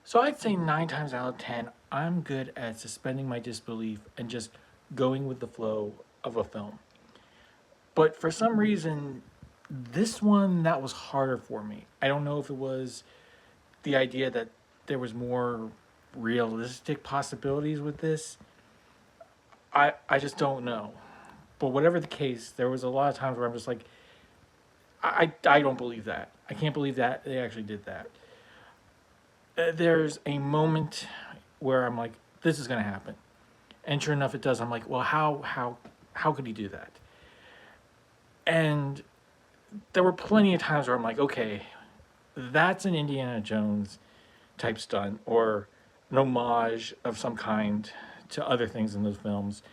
So I'd say 9 times out of 10, I'm good at suspending my disbelief and just going with the flow of a film. But for some reason, this one, that was harder for me. I don't know if it was the idea that there was more realistic possibilities with this. I just don't know. But whatever the case, there was a lot of times where I'm just like, I don't believe that. I can't believe that they actually did that. There's a moment where I'm like, this is going to happen. And sure enough, it does. I'm like, well, how could he do that? And there were plenty of times where I'm like, okay, that's an Indiana Jones type stunt or an homage of some kind to other things in those films.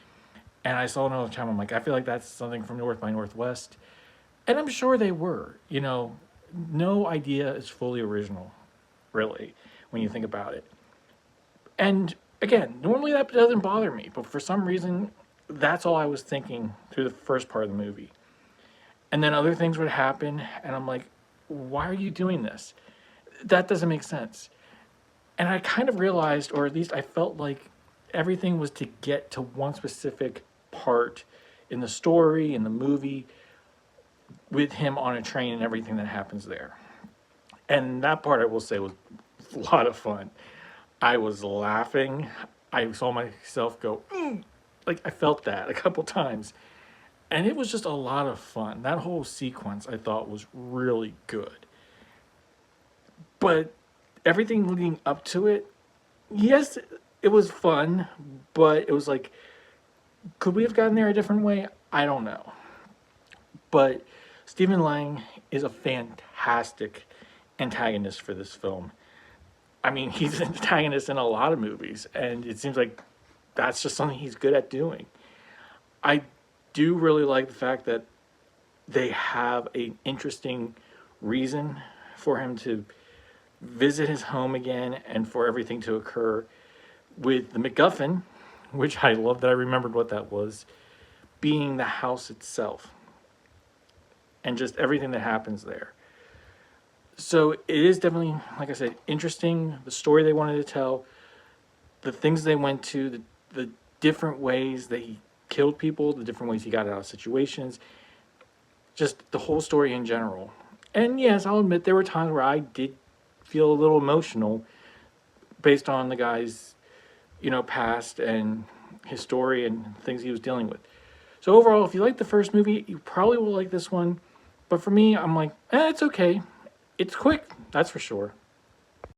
And I saw another time, I'm like, I feel like that's something from North by Northwest. And I'm sure they were. No idea is fully original, really, when you think about it. And again, normally that doesn't bother me, but for some reason, that's all I was thinking through the first part of the movie. And then other things would happen, and I'm like, why are you doing this? That doesn't make sense. And I kind of realized, or at least I felt like everything was to get to one specific part in the story, in the movie, with him on a train and everything that happens there. And that part I will say was a lot of fun. I was laughing. I saw myself go, like I felt that a couple times. And it was just a lot of fun. That whole sequence I thought was really good. But everything leading up to it, yes, it was fun, but it was like, could we have gotten there a different way? I don't know. But Stephen Lang is a fantastic antagonist for this film. I mean, he's an antagonist in a lot of movies, and it seems like that's just something he's good at doing. I do really like the fact that they have an interesting reason for him to visit his home again and for everything to occur with the MacGuffin, which I love that I remembered what that was, being the house itself and just everything that happens there. So it is definitely, like I said, interesting. The story they wanted to tell, the things they went to, the different ways that he killed people, the different ways he got out of situations, just the whole story in general. And yes, I'll admit there were times where I did feel a little emotional based on the guy's, past and his story and things he was dealing with. So overall, if you like the first movie, you probably will like this one. But for me, I'm like, it's okay. It's quick, that's for sure.